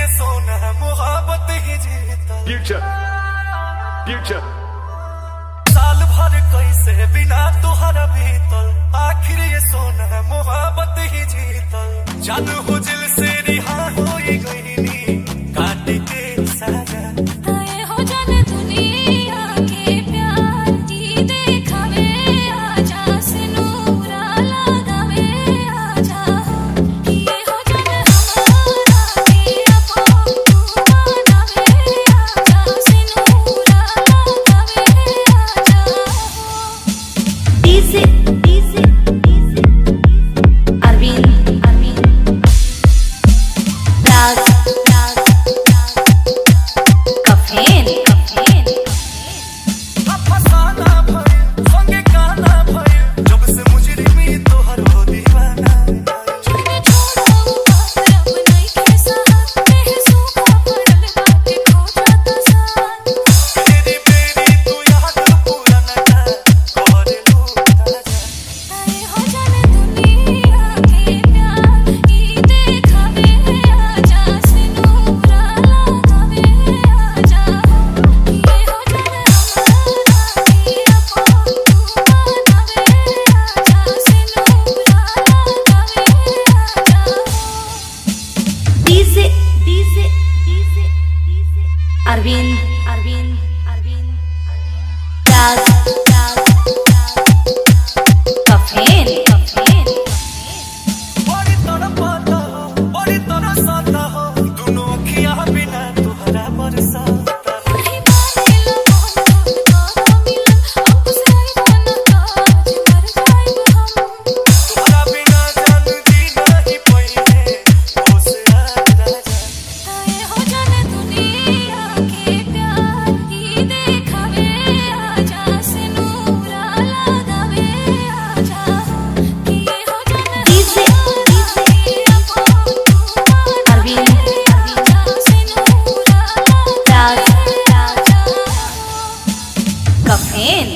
सोना मोहब्बत ही जीता। Future. साल भर कैसे बिना तुहरा भीतर, आखिर ये सोना मोहब्बत ही जीतल। जानू हो दिल से रिहा हो गईनी काट के साजा। आए हो जाने दुनिया के प्यार की देखावे, आजा सिनूरा लगावे, आजा ये हो जाने हमारा के अपो बनावे, आजा सिनूरा लगावे, आजा। डीजे अरविंद राज कफेन अफसाना भइल संगे गाना भइल, जब से मुजरिमी तोहर हो दीवाना। जाने छोड़ो बात अब नहीं कैसा, महसूस पड़ल बाटे खो जाता साथ। मेरी तू याद पुराना कर लू ताजा। आए हो जाने दुनिया के प्यार की देखावे, आजा सिनूरा लगावे, आजा ये हो जाने हमारा के अपो बनावे, आजा सिनूरा लगावे, आजा। डीजे अरविंद राज कफेन बड़ी तड़पाता हो, बड़ी तरसाता हो, दोनों अखियां बिना तुहरा बरसाता। नहीं माने लो मोहन करो मिलन, अब से बना काज मर जाए हम। तुहरा बिना जान जी नहीं पहिले, होश आ राजा। आए हो जाने दुनिया के प्यार की देखावे, आजा सिनूरा लगावे, आजा ये हो जाने हमारा के अपो बनावे, आजा सिनूरा लगावे, आजा। कफेन